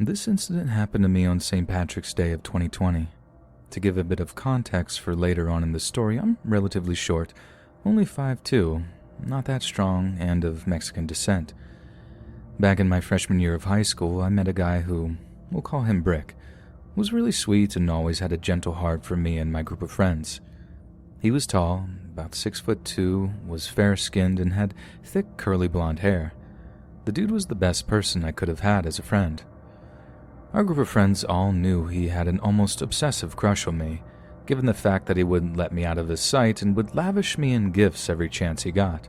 This incident happened to me on St. Patrick's Day of 2020. To give a bit of context for later on in the story, I'm relatively short, only 5'2", not that strong, and of Mexican descent. Back in my freshman year of high school, I met a guy who, we'll call him Brick, was really sweet and always had a gentle heart for me and my group of friends. He was tall, about 6'2", was fair-skinned, and had thick curly blonde hair. The dude was the best person I could have had as a friend. Our group of friends all knew he had an almost obsessive crush on me, given the fact that he wouldn't let me out of his sight and would lavish me in gifts every chance he got.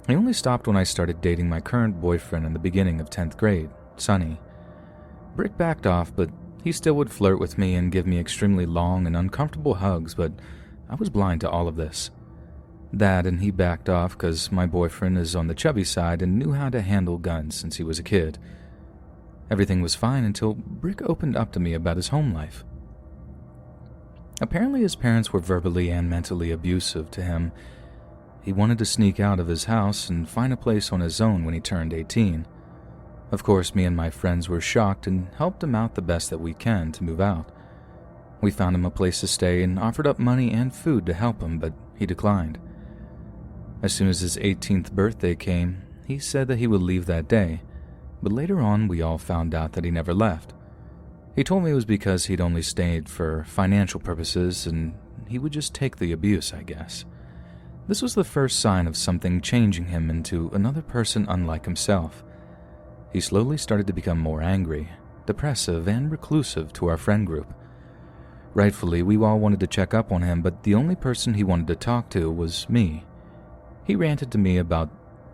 He only stopped when I started dating my current boyfriend in the beginning of 10th grade, Sonny. Brick backed off, but he still would flirt with me and give me extremely long and uncomfortable hugs, but I was blind to all of this. That and he backed off because my boyfriend is on the chubby side and knew how to handle guns since he was a kid. Everything was fine until Brick opened up to me about his home life. Apparently his parents were verbally and mentally abusive to him. He wanted to sneak out of his house and find a place on his own when he turned 18. Of course, me and my friends were shocked and helped him out the best that we can to move out. We found him a place to stay and offered up money and food to help him, but he declined. As soon as his 18th birthday came, he said that he would leave that day, but later on we all found out that he never left. He told me it was because he'd only stayed for financial purposes and he would just take the abuse, I guess. This was the first sign of something changing him into another person unlike himself. He slowly started to become more angry, depressive, and reclusive to our friend group. Rightfully, we all wanted to check up on him, but the only person he wanted to talk to was me. He ranted to me about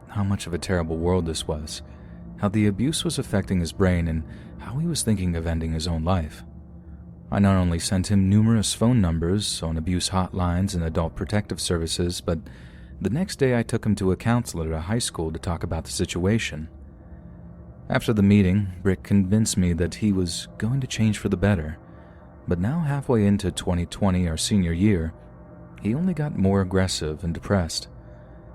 how much of a terrible world this was, how the abuse was affecting his brain, and how he was thinking of ending his own life. I not only sent him numerous phone numbers on abuse hotlines and adult protective services, but the next day I took him to a counselor at a high school to talk about the situation. After the meeting, Brick convinced me that he was going to change for the better, but now halfway into 2020, our senior year, he only got more aggressive and depressed.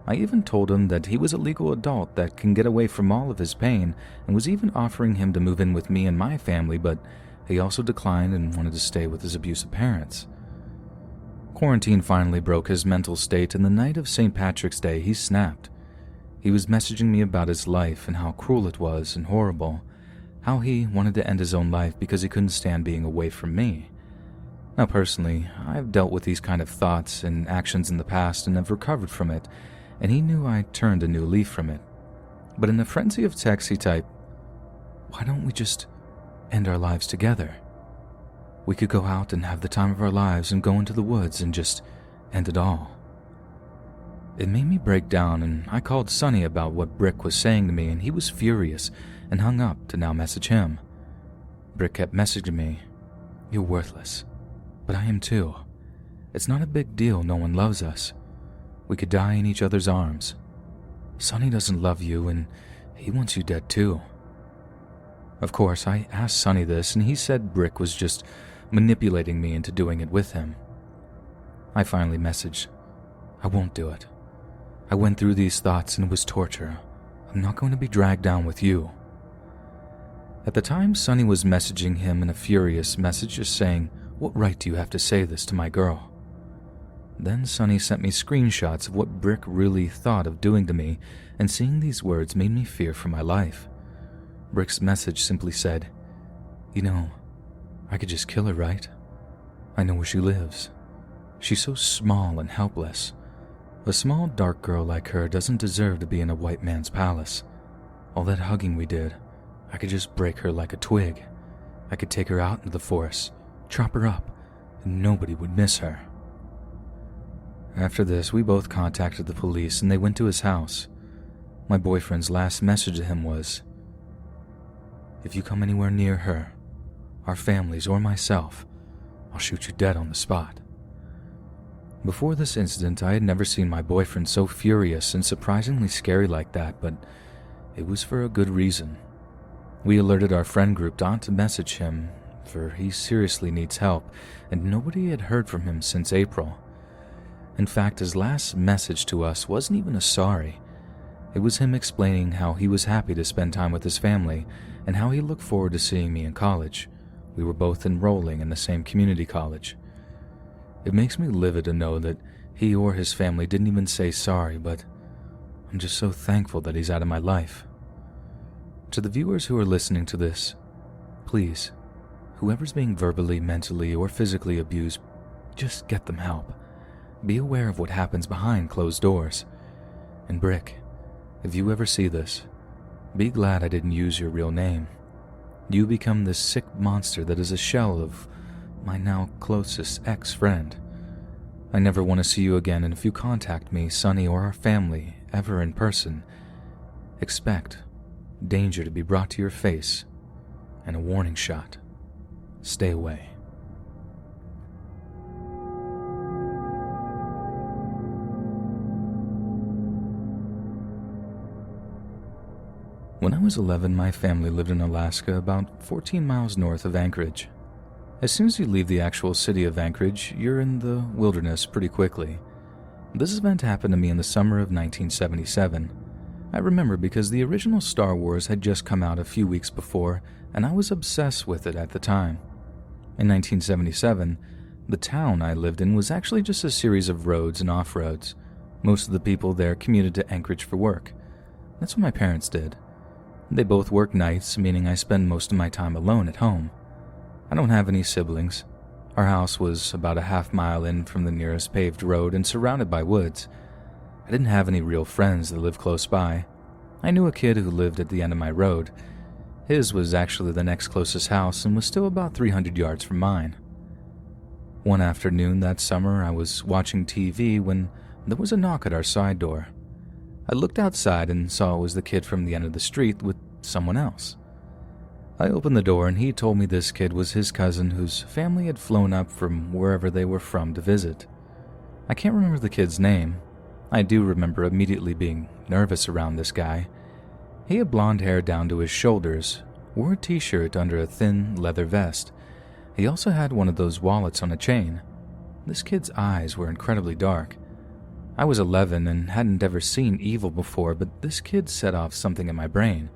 I even told him that he was a legal adult that can get away from all of his pain and was even offering him to move in with me and my family, but he also declined and wanted to stay with his abusive parents. Quarantine finally broke his mental state, and the night of St. Patrick's Day he snapped. He was messaging me about his life and how cruel it was and horrible, how he wanted to end his own life because he couldn't stand being away from me. Now personally, I've dealt with these kind of thoughts and actions in the past and have recovered from it, and he knew I turned a new leaf from it. But in a frenzy of text he typed, "Why don't we just end our lives together? We could go out and have the time of our lives and go into the woods and just end it all." It made me break down, and I called Sonny about what Brick was saying to me, and he was furious and hung up to now message him. Brick kept messaging me, "You're worthless, but I am too. It's not a big deal, no one loves us. We could die in each other's arms. Sonny doesn't love you, and he wants you dead too." Of course, I asked Sonny this, and he said Brick was just manipulating me into doing it with him. I finally messaged, "I won't do it. I went through these thoughts and it was torture. I'm not going to be dragged down with you." At the time, Sonny was messaging him in a furious message just saying, "What right do you have to say this to my girl?" Then Sonny sent me screenshots of what Brick really thought of doing to me, and seeing these words made me fear for my life. Brick's message simply said, "You know, I could just kill her, right? I know where she lives. She's so small and helpless. A small dark girl like her doesn't deserve to be in a white man's palace. All that hugging we did, I could just break her like a twig. I could take her out into the forest, chop her up, and nobody would miss her." After this, we both contacted the police and they went to his house. My boyfriend's last message to him was, "If you come anywhere near her, our families, or myself, I'll shoot you dead on the spot." Before this incident, I had never seen my boyfriend so furious and surprisingly scary like that, but it was for a good reason. We alerted our friend group not to message him, for he seriously needs help, and nobody had heard from him since April. In fact, his last message to us wasn't even a sorry. It was him explaining how he was happy to spend time with his family and how he looked forward to seeing me in college. We were both enrolling in the same community college. It makes me livid to know that he or his family didn't even say sorry, but I'm just so thankful that he's out of my life. To the viewers who are listening to this, please, whoever's being verbally, mentally, or physically abused, just get them help. Be aware of what happens behind closed doors. And Brick, if you ever see this, be glad I didn't use your real name. You become this sick monster that is a shell of my now closest ex-friend. I never want to see you again, and if you contact me, Sonny, or our family ever in person, expect danger to be brought to your face and a warning shot. Stay away. When I was 11, my family lived in Alaska, about 14 miles north of Anchorage. As soon as you leave the actual city of Anchorage, you're in the wilderness pretty quickly. This event happened to me in the summer of 1977. I remember because the original Star Wars had just come out a few weeks before, and I was obsessed with it at the time. In 1977, the town I lived in was actually just a series of roads and off-roads. Most of the people there commuted to Anchorage for work. That's what my parents did. They both work nights, meaning I spend most of my time alone at home. I don't have any siblings. Our house was about a half-mile in from the nearest paved road and surrounded by woods. I didn't have any real friends that lived close by. I knew a kid who lived at the end of my road. His was actually the next closest house and was still about 300 yards from mine. One afternoon that summer, I was watching TV when there was a knock at our side door. I looked outside and saw it was the kid from the end of the street with someone else. I opened the door and he told me this kid was his cousin whose family had flown up from wherever they were from to visit. I can't remember the kid's name. I do remember immediately being nervous around this guy. He had blonde hair down to his shoulders, wore a t-shirt under a thin leather vest. He also had one of those wallets on a chain. This kid's eyes were incredibly dark. I was 11 and hadn't ever seen evil before, but this kid set off something in my brain.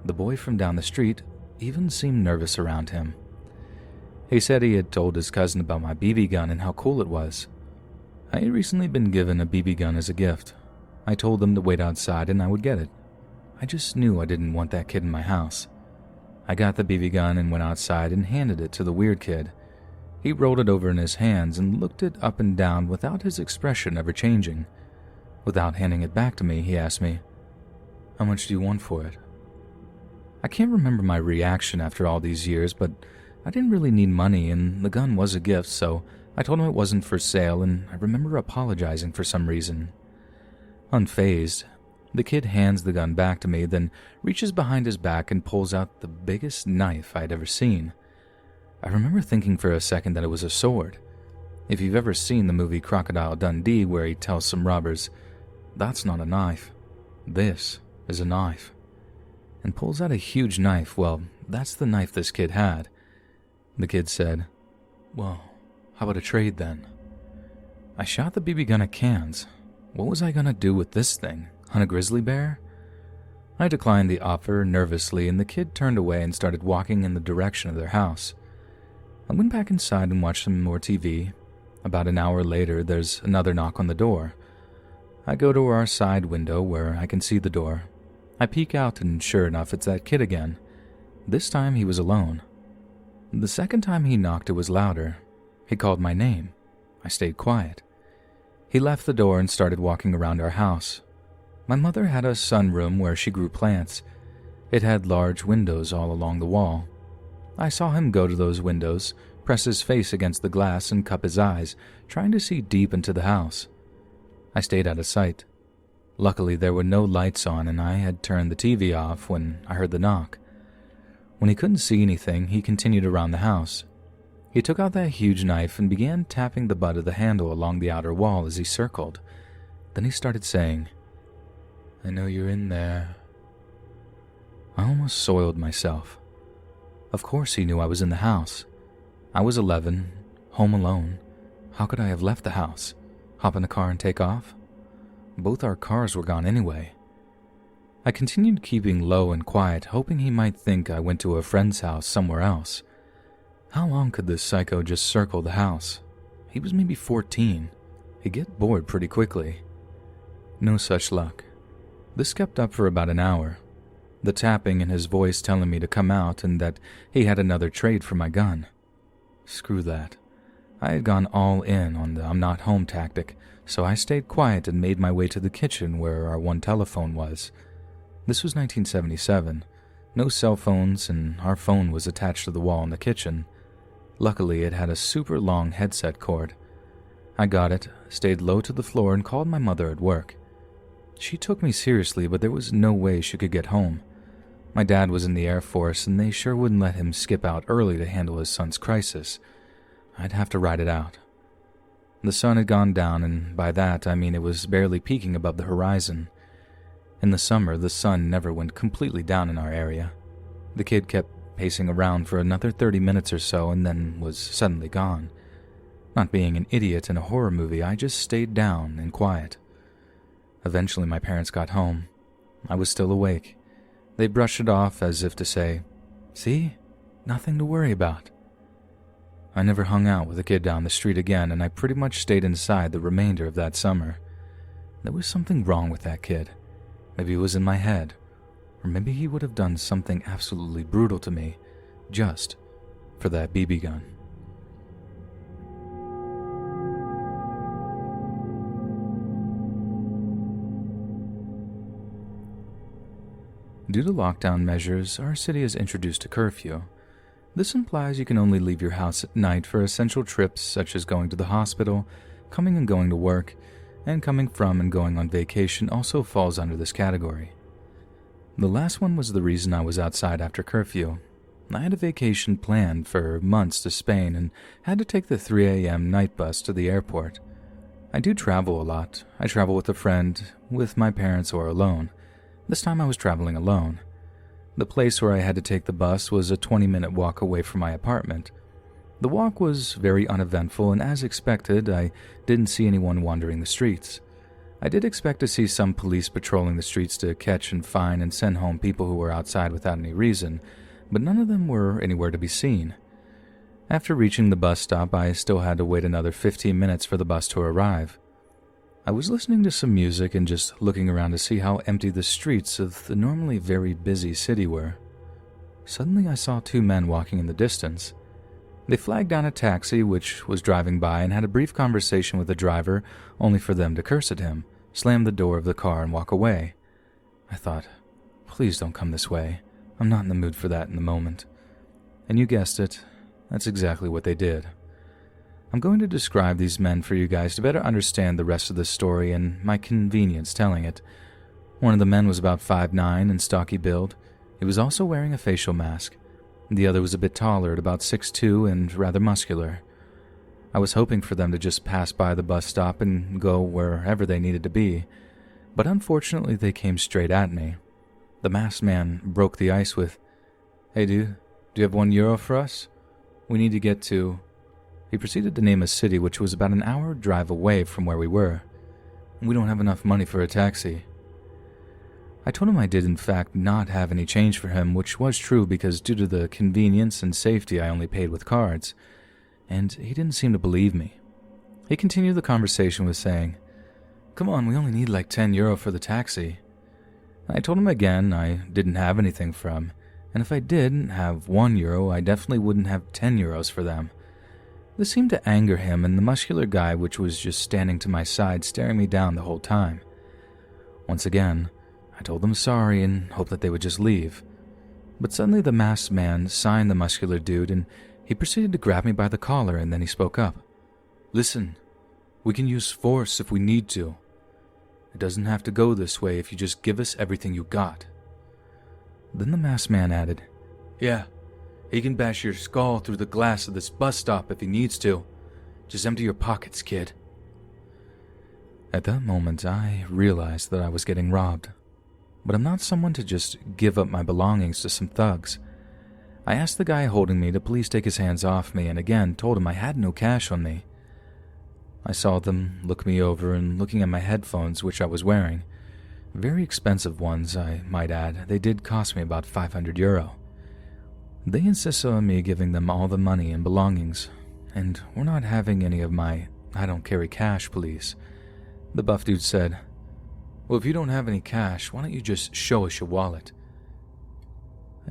The boy from down the street even seemed nervous around him. He said he had told his cousin about my BB gun and how cool it was. I had recently been given a BB gun as a gift. I told them to wait outside and I would get it. I just knew I didn't want that kid in my house. I got the BB gun and went outside and handed it to the weird kid. He rolled it over in his hands and looked it up and down without his expression ever changing. Without handing it back to me, he asked me, "How much do you want for it?" I can't remember my reaction after all these years, but I didn't really need money and the gun was a gift, so I told him it wasn't for sale, and I remember apologizing for some reason. Unfazed, the kid hands the gun back to me, then reaches behind his back and pulls out the biggest knife I'd ever seen. I remember thinking for a second that it was a sword. If you've ever seen the movie Crocodile Dundee where he tells some robbers, "That's not a knife. This is a knife." And pulls out a huge knife, well, that's the knife this kid had. The kid said, "Well, how about a trade then?" I shot the BB gun at cans. What was I gonna do with this thing? Hunt a grizzly bear? I declined the offer nervously, and the kid turned away and started walking in the direction of their house. I went back inside and watched some more TV. About an hour later, there's another knock on the door. I go to our side window where I can see the door. I peek out and sure enough, it's that kid again. This time he was alone. The second time he knocked, it was louder. He called my name. I stayed quiet. He left the door and started walking around our house. My mother had a sunroom where she grew plants. It had large windows all along the wall. I saw him go to those windows, press his face against the glass and cup his eyes, trying to see deep into the house. I stayed out of sight. Luckily, there were no lights on and I had turned the TV off when I heard the knock. When he couldn't see anything, he continued around the house. He took out that huge knife and began tapping the butt of the handle along the outer wall as he circled. Then he started saying, "I know you're in there." I almost soiled myself. Of course he knew I was in the house. I was 11, home alone. How could I have left the house? Hop in the car and take off? Both our cars were gone anyway. I continued keeping low and quiet, hoping he might think I went to a friend's house somewhere else. How long could this psycho just circle the house? He was maybe 14. He'd get bored pretty quickly. No such luck. This kept up for about an hour. The tapping and his voice telling me to come out and that he had another trade for my gun. Screw that. I had gone all in on the I'm not home tactic, so I stayed quiet and made my way to the kitchen where our one telephone was. This was 1977. No cell phones, and our phone was attached to the wall in the kitchen. Luckily, it had a super long headset cord. I got it, stayed low to the floor, and called my mother at work. She took me seriously, but there was no way she could get home. My dad was in the Air Force, and they sure wouldn't let him skip out early to handle his son's crisis. I'd have to ride it out. The sun had gone down, and by that I mean it was barely peeking above the horizon. In the summer, the sun never went completely down in our area. The kid kept pacing around for another 30 minutes or so and then was suddenly gone. Not being an idiot in a horror movie, I just stayed down and quiet. Eventually my parents got home. I was still awake. They brushed it off as if to say, "See? Nothing to worry about." I never hung out with the kid down the street again, and I pretty much stayed inside the remainder of that summer. There was something wrong with that kid. Maybe it was in my head, or maybe he would have done something absolutely brutal to me, just for that BB gun. Due to lockdown measures, our city has introduced a curfew. This implies you can only leave your house at night for essential trips such as going to the hospital, coming and going to work, and coming from and going on vacation also falls under this category. The last one was the reason I was outside after curfew. I had a vacation planned for months to Spain and had to take the 3 a.m. night bus to the airport. I do travel a lot. I travel with a friend, with my parents, or alone. This time I was traveling alone. The place where I had to take the bus was a 20-minute walk away from my apartment. The walk was very uneventful, and as expected, I didn't see anyone wandering the streets. I did expect to see some police patrolling the streets to catch and fine and send home people who were outside without any reason, but none of them were anywhere to be seen. After reaching the bus stop, I still had to wait another 15 minutes for the bus to arrive. I was listening to some music and just looking around to see how empty the streets of the normally very busy city were. Suddenly I saw two men walking in the distance. They flagged down a taxi which was driving by and had a brief conversation with the driver, only for them to curse at him, slam the door of the car, and walk away. I thought, please don't come this way. I'm not in the mood for that in the moment. And you guessed it, that's exactly what they did. I'm going to describe these men for you guys to better understand the rest of the story and my convenience telling it. One of the men was about 5'9" and stocky build. He was also wearing a facial mask. The other was a bit taller at about 6'2" and rather muscular. I was hoping for them to just pass by the bus stop and go wherever they needed to be, but unfortunately they came straight at me. The masked man broke the ice with, "Hey dude, do you have €1 for us? We need to get to..." He proceeded to name a city which was about an hour drive away from where we were. "We don't have enough money for a taxi." I told him I did in fact not have any change for him, which was true because due to the convenience and safety I only paid with cards, and he didn't seem to believe me. He continued the conversation with saying, "Come on, we only need like €10 for the taxi." I told him again I didn't have anything for him, and if I did have €1, I definitely wouldn't have €10 for them. This seemed to anger him and the muscular guy which was just standing to my side staring me down the whole time. Once again, I told them sorry and hoped that they would just leave. But suddenly the masked man signed the muscular dude and he proceeded to grab me by the collar, and then he spoke up. "Listen, we can use force if we need to. It doesn't have to go this way if you just give us everything you got." Then the masked man added, "Yeah, he can bash your skull through the glass of this bus stop if he needs to. Just empty your pockets, kid." At that moment, I realized that I was getting robbed. But I'm not someone to just give up my belongings to some thugs. I asked the guy holding me to please take his hands off me and again told him I had no cash on me. I saw them look me over and looking at my headphones which I was wearing. Very expensive ones, I might add. They did cost me about €500. They insisted on me giving them all the money and belongings, and we're not having any of my "I don't carry cash, please." The buff dude said, "Well, if you don't have any cash, why don't you just show us your wallet?"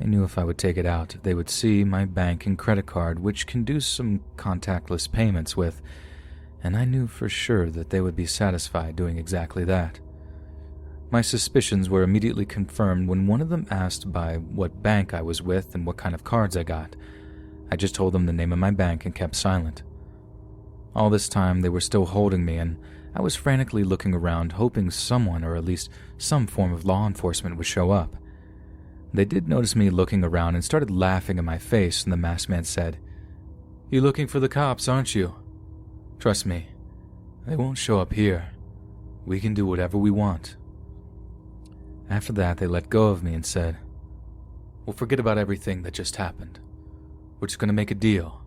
I knew if I would take it out, they would see my bank and credit card, which can do some contactless payments with, and I knew for sure that they would be satisfied doing exactly that. My suspicions were immediately confirmed when one of them asked by what bank I was with and what kind of cards I got. I just told them the name of my bank and kept silent. All this time they were still holding me, and I was frantically looking around, hoping someone, or at least some form of law enforcement, would show up. They did notice me looking around and started laughing in my face, and the masked man said, "You looking for the cops, aren't you? Trust me, they won't show up here. We can do whatever we want." After that, they let go of me and said, "Well, forget about everything that just happened. We're just going to make a deal.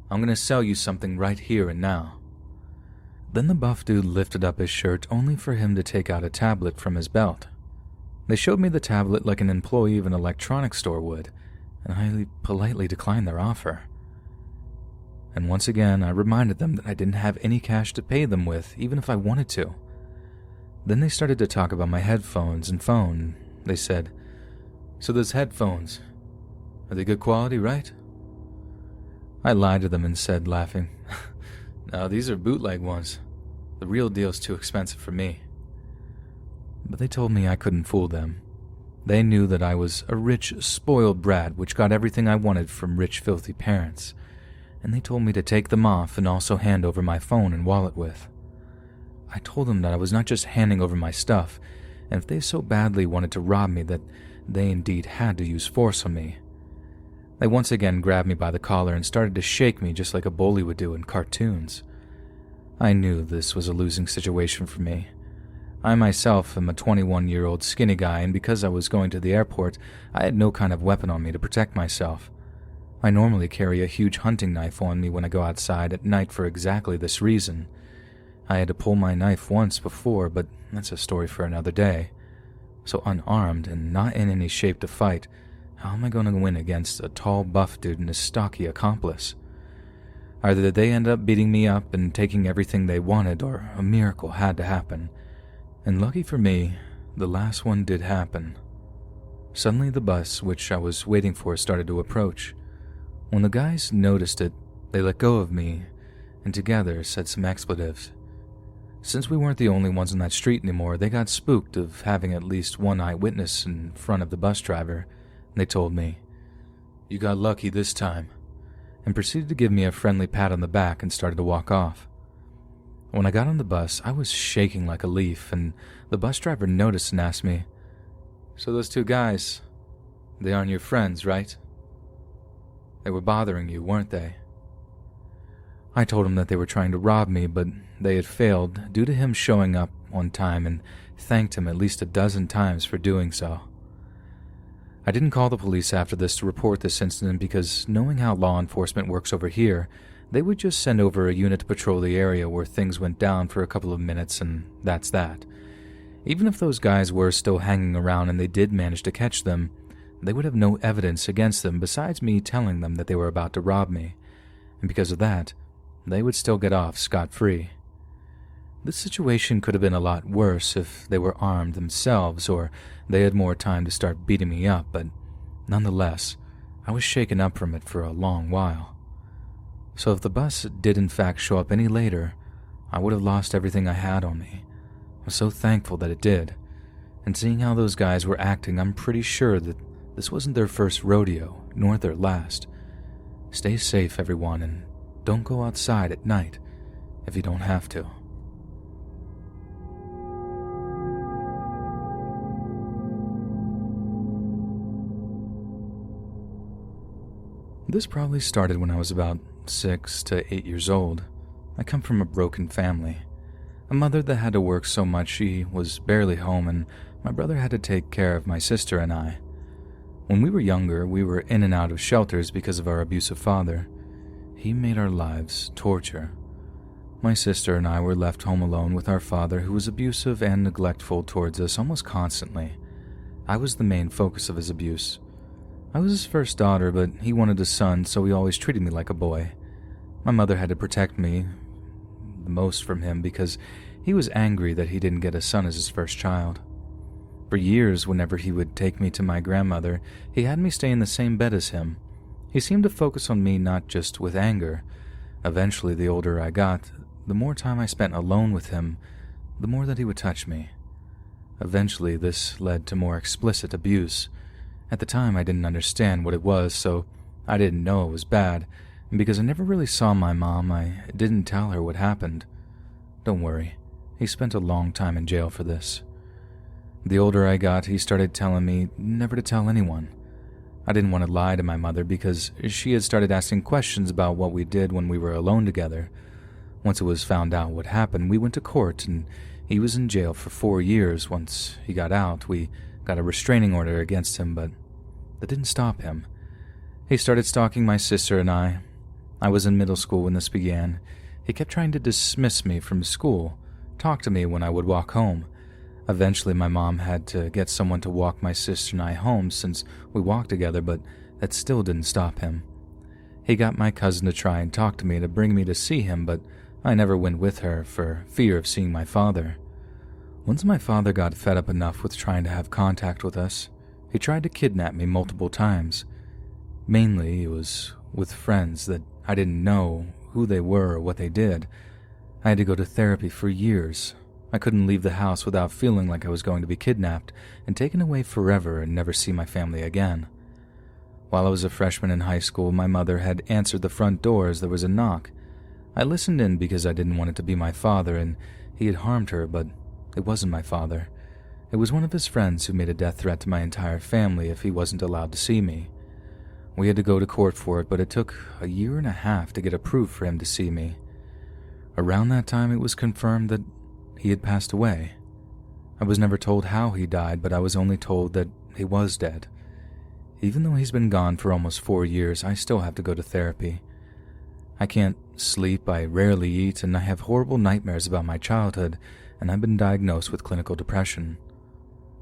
I'm going to sell you something right here and now." Then the buff dude lifted up his shirt only for him to take out a tablet from his belt. They showed me the tablet like an employee of an electronics store would, and I politely declined their offer. And once again, I reminded them that I didn't have any cash to pay them with, even if I wanted to. Then they started to talk about my headphones and phone. They said, "So those headphones, are they good quality, right?" I lied to them and said, laughing, "No, these are bootleg ones. The real deal's too expensive for me." But they told me I couldn't fool them. They knew that I was a rich, spoiled brat which got everything I wanted from rich, filthy parents, and they told me to take them off and also hand over my phone and wallet with. I told them that I was not just handing over my stuff, and if they so badly wanted to rob me that they indeed had to use force on me. They once again grabbed me by the collar and started to shake me just like a bully would do in cartoons. I knew this was a losing situation for me. I myself am a 21-year-old skinny guy, and because I was going to the airport, I had no kind of weapon on me to protect myself. I normally carry a huge hunting knife on me when I go outside at night for exactly this reason. I had to pull my knife once before, but that's a story for another day. So unarmed and not in any shape to fight, how am I going to win against a tall buff dude and his stocky accomplice? Either they end up beating me up and taking everything they wanted, or a miracle had to happen. And lucky for me, the last one did happen. Suddenly the bus, which I was waiting for, started to approach. When the guys noticed it, they let go of me, and together said some expletives. Since we weren't the only ones on that street anymore, they got spooked of having at least one eyewitness in front of the bus driver, and they told me, "You got lucky this time," and proceeded to give me a friendly pat on the back and started to walk off. When I got on the bus, I was shaking like a leaf, and the bus driver noticed and asked me, "So those two guys, they aren't your friends, right? They were bothering you, weren't they?" I told him that they were trying to rob me, but they had failed due to him showing up on time, and thanked him at least a dozen times for doing so. I didn't call the police after this to report this incident because, knowing how law enforcement works over here, they would just send over a unit to patrol the area where things went down for a couple of minutes, and that's that. Even if those guys were still hanging around and they did manage to catch them, they would have no evidence against them besides me telling them that they were about to rob me, and because of that, they would still get off scot-free. This situation could have been a lot worse if they were armed themselves or they had more time to start beating me up, but nonetheless, I was shaken up from it for a long while. So if the bus did in fact show up any later, I would have lost everything I had on me. I was so thankful that it did, and seeing how those guys were acting, I'm pretty sure that this wasn't their first rodeo, nor their last. Stay safe, everyone, and don't go outside at night if you don't have to. This probably started when I was about 6 to 8 years old. I come from a broken family. A mother that had to work so much she was barely home, and my brother had to take care of my sister and I. When we were younger, we were in and out of shelters because of our abusive father. He made our lives torture. My sister and I were left home alone with our father, who was abusive and neglectful towards us almost constantly. I was the main focus of his abuse. I was his first daughter, but he wanted a son, so he always treated me like a boy. My mother had to protect me the most from him because he was angry that he didn't get a son as his first child. For years, whenever he would take me to my grandmother, he had me stay in the same bed as him. He seemed to focus on me not just with anger. Eventually, the older I got, the more time I spent alone with him, the more that he would touch me. Eventually, this led to more explicit abuse. At the time, I didn't understand what it was, so I didn't know it was bad, and because I never really saw my mom, I didn't tell her what happened. Don't worry, he spent a long time in jail for this. The older I got, he started telling me never to tell anyone. I didn't want to lie to my mother because she had started asking questions about what we did when we were alone together. Once it was found out what happened, we went to court and he was in jail for 4 years. Once he got out, we got a restraining order against him, but that didn't stop him. He started stalking my sister and I. I was in middle school when this began. He kept trying to dismiss me from school, talk to me when I would walk home. Eventually, my mom had to get someone to walk my sister and I home since we walked together, but that still didn't stop him. He got my cousin to try and talk to me to bring me to see him, but I never went with her for fear of seeing my father. Once my father got fed up enough with trying to have contact with us, he tried to kidnap me multiple times. Mainly, it was with friends that I didn't know who they were or what they did. I had to go to therapy for years. I couldn't leave the house without feeling like I was going to be kidnapped and taken away forever and never see my family again. While I was a freshman in high school, my mother had answered the front door as there was a knock. I listened in because I didn't want it to be my father, and he had harmed her, but it wasn't my father. It was one of his friends who made a death threat to my entire family if he wasn't allowed to see me. We had to go to court for it, but it took a year and a half to get approved for him to see me. Around that time, it was confirmed that he had passed away. I was never told how he died, but I was only told that he was dead. Even though he's been gone for almost 4 years, I still have to go to therapy. I can't sleep, I rarely eat, and I have horrible nightmares about my childhood, and I've been diagnosed with clinical depression.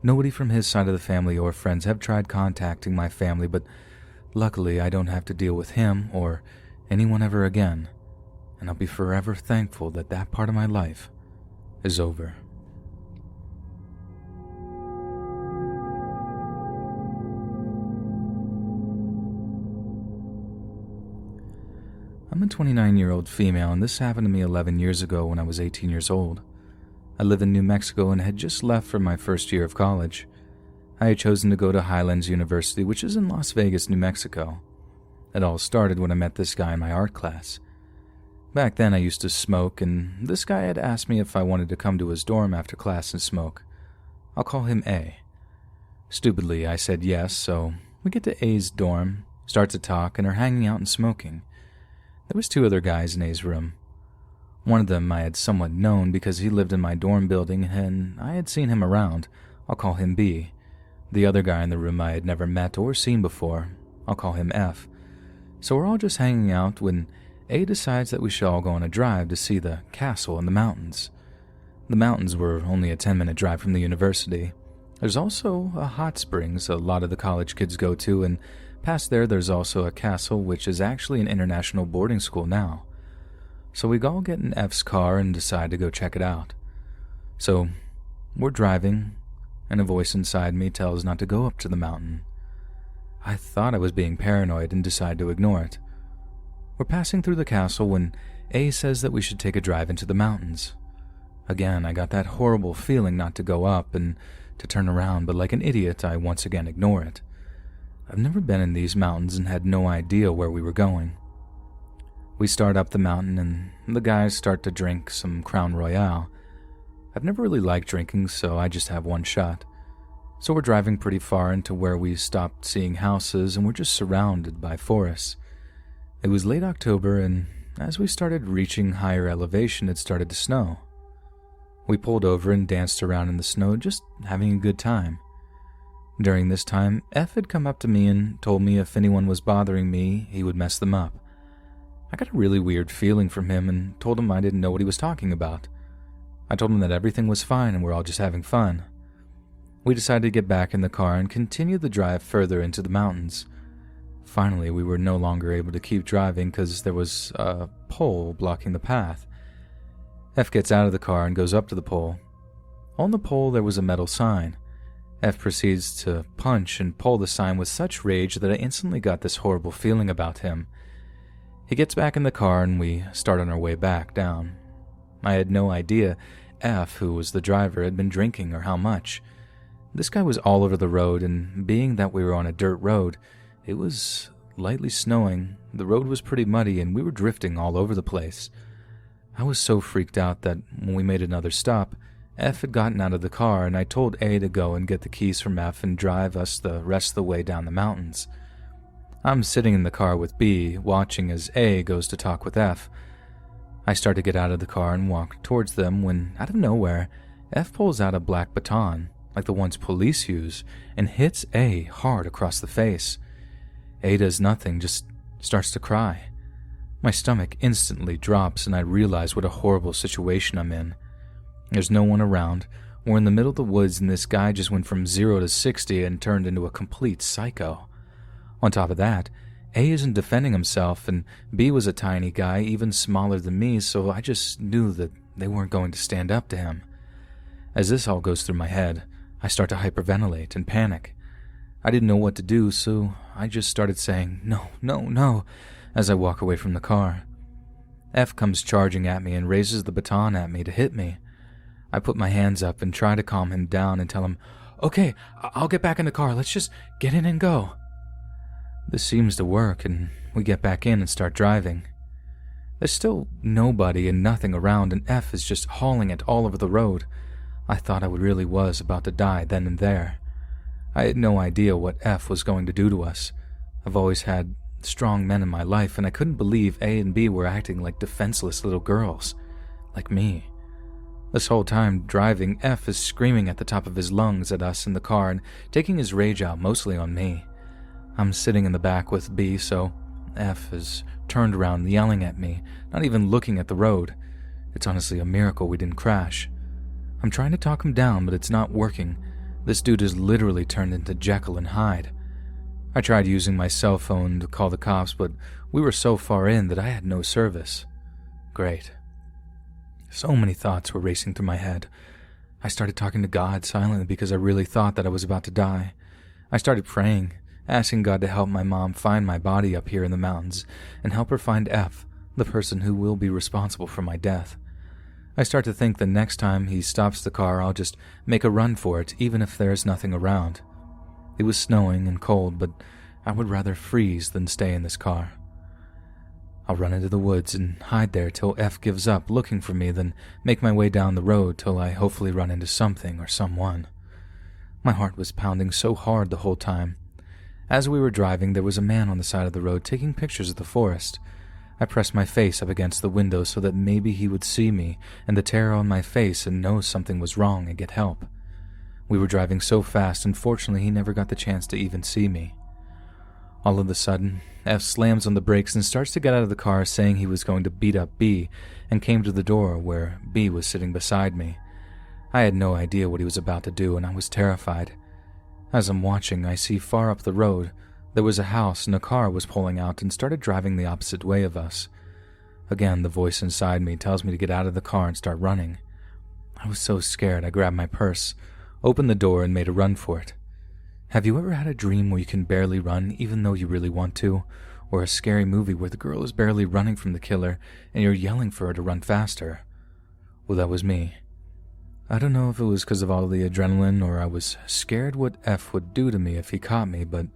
Nobody from his side of the family or friends have tried contacting my family, but luckily I don't have to deal with him or anyone ever again, and I'll be forever thankful that that part of my life is over. I'm a 29-year-old female, and this happened to me 11 years ago when I was 18 years old. I live in New Mexico and had just left for my first year of college. I had chosen to go to Highlands University, which is in Las Vegas, New Mexico. It all started when I met this guy in my art class. Back then I used to smoke, and this guy had asked me if I wanted to come to his dorm after class and smoke. I'll call him A. Stupidly, I said yes, so we get to A's dorm, start to talk, and are hanging out and smoking. There was 2 other guys in A's room. One of them I had somewhat known because he lived in my dorm building, and I had seen him around. I'll call him B. The other guy in the room I had never met or seen before. I'll call him F. So we're all just hanging out when A decides that we should all go on a drive to see the castle in the mountains. The mountains were only a 10-minute drive from the university. There's also a hot springs a lot of the college kids go to, and past there's also a castle which is actually an international boarding school now. So we all get in F's car and decide to go check it out. So we're driving, and a voice inside me tells not to go up to the mountain. I thought I was being paranoid and decided to ignore it. We're passing through the castle when A says that we should take a drive into the mountains. Again, I got that horrible feeling not to go up and to turn around, but like an idiot, I once again ignore it. I've never been in these mountains and had no idea where we were going. We start up the mountain and the guys start to drink some Crown Royale. I've never really liked drinking, so I just have one shot. So we're driving pretty far into where we stopped seeing houses and we're just surrounded by forests. It was late October, and as we started reaching higher elevation, it started to snow. We pulled over and danced around in the snow, just having a good time. During this time, F had come up to me and told me if anyone was bothering me, he would mess them up. I got a really weird feeling from him and told him I didn't know what he was talking about. I told him that everything was fine and we're all just having fun. We decided to get back in the car and continue the drive further into the mountains. Finally, we were no longer able to keep driving because there was a pole blocking the path. F gets out of the car and goes up to the pole. On the pole there was a metal sign. F proceeds to punch and pull the sign with such rage that I instantly got this horrible feeling about him. He gets back in the car and we start on our way back down. I had no idea F, who was the driver, had been drinking or how much. This guy was all over the road, and being that we were on a dirt road, it was lightly snowing, the road was pretty muddy, and we were drifting all over the place. I was so freaked out that when we made another stop, F had gotten out of the car and I told A to go and get the keys from F and drive us the rest of the way down the mountains. I'm sitting in the car with B, watching as A goes to talk with F. I start to get out of the car and walk towards them when, out of nowhere, F pulls out a black baton, like the ones police use, and hits A hard across the face. A does nothing, just starts to cry. My stomach instantly drops and I realize what a horrible situation I'm in. There's no one around. We're in the middle of the woods and this guy just went from 0 to 60 and turned into a complete psycho. On top of that, A isn't defending himself and B was a tiny guy, even smaller than me, so I just knew that they weren't going to stand up to him. As this all goes through my head, I start to hyperventilate and panic. I didn't know what to do, so I just started saying, "No, no, no," as I walk away from the car. F comes charging at me and raises the baton at me to hit me. I put my hands up and try to calm him down and tell him, "Okay, I'll get back in the car, let's just get in and go." This seems to work, and we get back in and start driving. There's still nobody and nothing around, and F is just hauling it all over the road. I thought I really was about to die then and there. I had no idea what F was going to do to us. I've always had strong men in my life, and I couldn't believe A and B were acting like defenseless little girls. Like me. This whole time driving, F is screaming at the top of his lungs at us in the car and taking his rage out mostly on me. I'm sitting in the back with B, so F is turned around yelling at me, not even looking at the road. It's honestly a miracle we didn't crash. I'm trying to talk him down, but it's not working. This dude is literally turned into Jekyll and Hyde. I tried using my cell phone to call the cops, but we were so far in that I had no service. Great. So many thoughts were racing through my head. I started talking to God silently because I really thought that I was about to die. I started praying, asking God to help my mom find my body up here in the mountains and help her find F, the person who will be responsible for my death. I start to think the next time he stops the car, I'll just make a run for it, even if there's nothing around. It was snowing and cold, but I would rather freeze than stay in this car. I'll run into the woods and hide there till F gives up looking for me, then make my way down the road till I hopefully run into something or someone. My heart was pounding so hard the whole time. As we were driving, there was a man on the side of the road taking pictures of the forest. I pressed my face up against the window so that maybe he would see me and the terror on my face and know something was wrong and get help. We were driving so fast, and fortunately he never got the chance to even see me. All of a sudden, F slams on the brakes and starts to get out of the car saying he was going to beat up B, and came to the door where B was sitting beside me. I had no idea what he was about to do, and I was terrified. As I'm watching, I see far up the road, there was a house and a car was pulling out and started driving the opposite way of us. Again, the voice inside me tells me to get out of the car and start running. I was so scared I grabbed my purse, opened the door, and made a run for it. Have you ever had a dream where you can barely run even though you really want to? Or a scary movie where the girl is barely running from the killer and you're yelling for her to run faster? Well, that was me. I don't know if it was because of all the adrenaline or I was scared what F would do to me if he caught me, but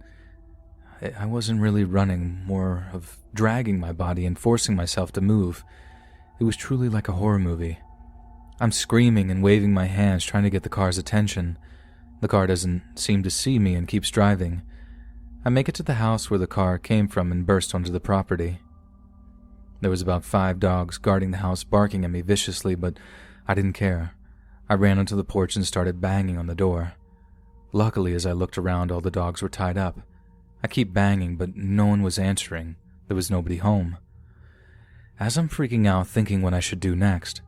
I wasn't really running, more of dragging my body and forcing myself to move. It was truly like a horror movie. I'm screaming and waving my hands trying to get the car's attention. The car doesn't seem to see me and keeps driving. I make it to the house where the car came from and burst onto the property. There was about 5 dogs guarding the house barking at me viciously, but I didn't care. I ran onto the porch and started banging on the door. Luckily, as I looked around, all the dogs were tied up. I keep banging, but no one was answering. There was nobody home. As I'm freaking out thinking what I should do next,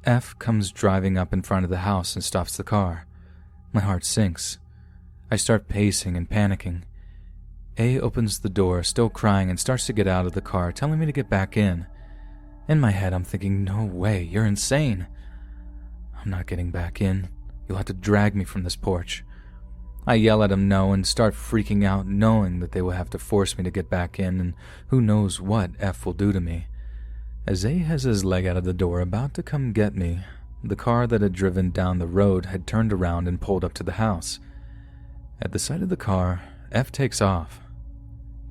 F comes driving up in front of the house and stops the car. My heart sinks. I start pacing and panicking. A opens the door, still crying, and starts to get out of the car, telling me to get back in. In my head, I'm thinking, no way, you're insane. I'm not getting back in. You'll have to drag me from this porch. I yell at him no and start freaking out, knowing that they will have to force me to get back in, and who knows what F will do to me. As A has his leg out of the door about to come get me, the car that had driven down the road had turned around and pulled up to the house. At the sight of the car, F takes off.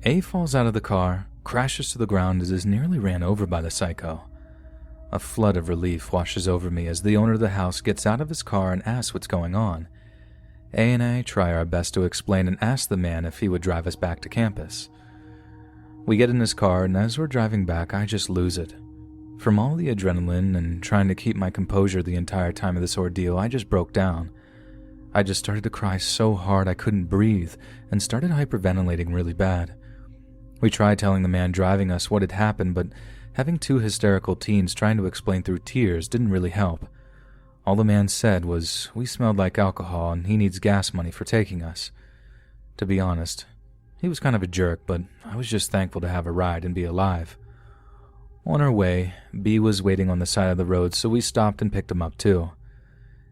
A falls out of the car, crashes to the ground and is nearly ran over by the psycho. A flood of relief washes over me as the owner of the house gets out of his car and asks what's going on. A and I try our best to explain and ask the man if he would drive us back to campus. We get in his car, and as we're driving back, I just lose it. From all the adrenaline and trying to keep my composure the entire time of this ordeal, I just broke down. I just started to cry so hard I couldn't breathe and started hyperventilating really bad. We tried telling the man driving us what had happened, but having two hysterical teens trying to explain through tears didn't really help. All the man said was we smelled like alcohol and he needs gas money for taking us. To be honest, he was kind of a jerk, but I was just thankful to have a ride and be alive. On our way, B was waiting on the side of the road, so we stopped and picked him up too.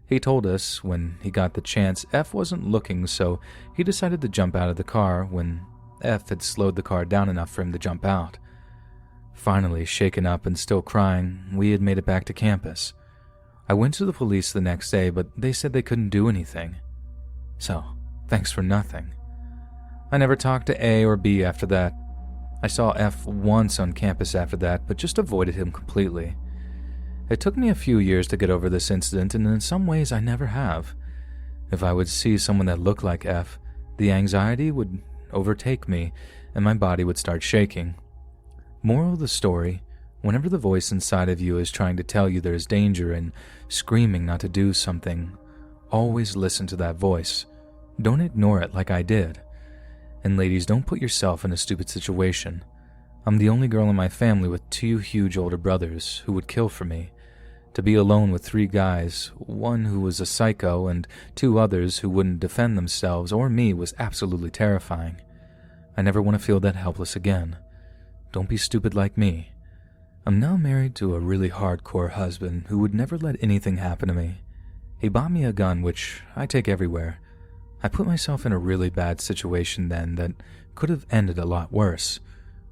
He told us when he got the chance F wasn't looking, so he decided to jump out of the car when F had slowed the car down enough for him to jump out. Finally, shaken up and still crying, we had made it back to campus. I went to the police the next day, but they said they couldn't do anything. So, thanks for nothing. I never talked to A or B after that. I saw F once on campus after that, but just avoided him completely. It took me a few years to get over this incident, and in some ways I never have. If I would see someone that looked like F, the anxiety would overtake me, and my body would start shaking. Moral of the story, whenever the voice inside of you is trying to tell you there's danger and screaming not to do something, always listen to that voice. Don't ignore it like I did. And ladies, don't put yourself in a stupid situation. I'm the only girl in my family with two huge older brothers who would kill for me. To be alone with three guys, one who was a psycho and two others who wouldn't defend themselves or me, was absolutely terrifying. I never want to feel that helpless again. Don't be stupid like me. I'm now married to a really hardcore husband who would never let anything happen to me. He bought me a gun, which I take everywhere. I put myself in a really bad situation then that could have ended a lot worse,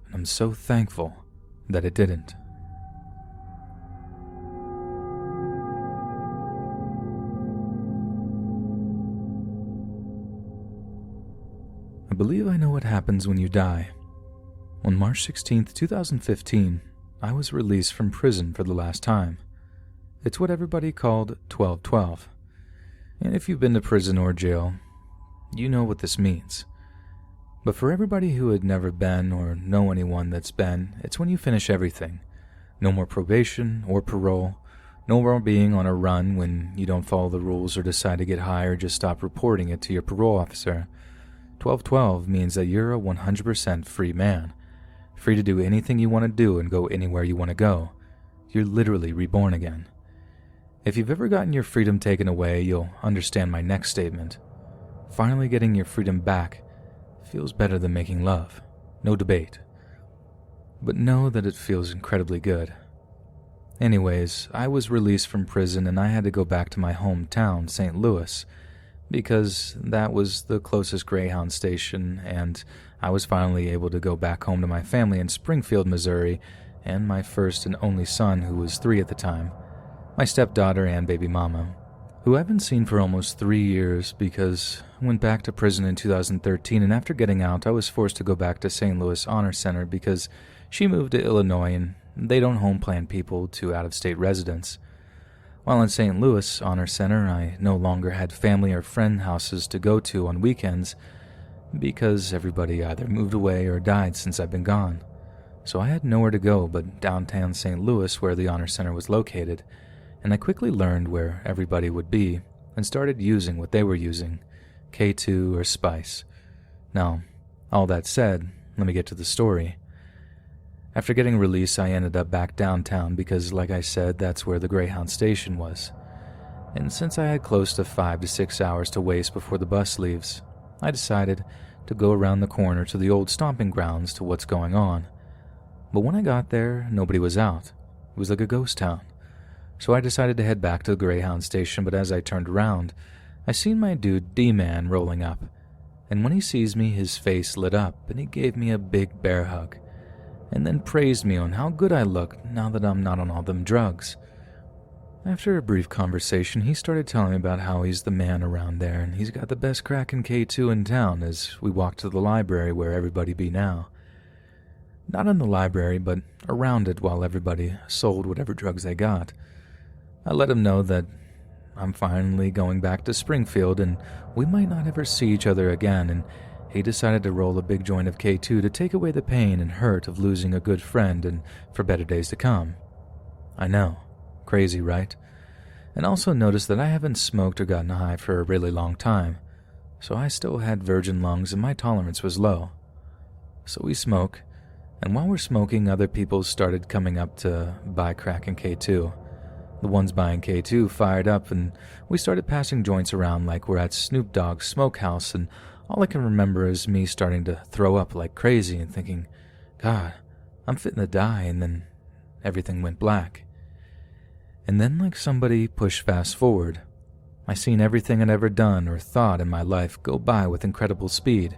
and I'm so thankful that it didn't. I believe I know what happens when you die. On March 16, 2015, I was released from prison for the last time. It's what everybody called 12/12. And if you've been to prison or jail, you know what this means. But for everybody who had never been or know anyone that's been, it's when you finish everything. No more probation or parole. No more being on a run when you don't follow the rules or decide to get high or just stop reporting it to your parole officer. 12/12 means that you're a 100% free man. Free to do anything you want to do and go anywhere you want to go. You're literally reborn again. If you've ever gotten your freedom taken away, you'll understand my next statement. Finally getting your freedom back feels better than making love. No debate. But know that it feels incredibly good. Anyways, I was released from prison and I had to go back to my hometown, St. Louis, because that was the closest Greyhound station, and I was finally able to go back home to my family in Springfield, Missouri, and my first and only son, who was 3 at the time, my stepdaughter and baby mama, who I haven't seen for almost 3 years because I went back to prison in 2013, and after getting out, I was forced to go back to St. Louis Honor Center because she moved to Illinois and they don't home plan people to out-of-state residents. While in St. Louis Honor Center, I no longer had family or friend houses to go to on weekends because everybody either moved away or died since I've been gone. So I had nowhere to go but downtown St. Louis, where the Honor Center was located, and I quickly learned where everybody would be and started using what they were using, K2 or Spice. Now, all that said, let me get to the story. After getting released, I ended up back downtown because, like I said, that's where the Greyhound station was. And since I had close to 5 to 6 hours to waste before the bus leaves, I decided to go around the corner to the old stomping grounds to what's going on. But when I got there, nobody was out. It was like a ghost town. So I decided to head back to the Greyhound station, but as I turned around, I seen my dude D-Man rolling up. And when he sees me, his face lit up and he gave me a big bear hug, and then praised me on how good I look now that I'm not on all them drugs. After a brief conversation, he started telling me about how he's the man around there and he's got the best crack in K2 in town as we walked to the library where everybody be now. Not in the library, but around it while everybody sold whatever drugs they got. I let him know that I'm finally going back to Springfield and we might not ever see each other again, and he decided to roll a big joint of K2 to take away the pain and hurt of losing a good friend and for better days to come. I know. Crazy, right? And also noticed that I haven't smoked or gotten high for a really long time, so I still had virgin lungs and my tolerance was low. So we smoke, and while we're smoking, other people started coming up to buy crack and K2. The ones buying K2 fired up, and we started passing joints around like we're at Snoop Dogg's smokehouse, and all I can remember is me starting to throw up like crazy and thinking, God, I'm fitting to die, and then everything went black. And then, like somebody pushed fast forward, I seen everything I'd ever done or thought in my life go by with incredible speed,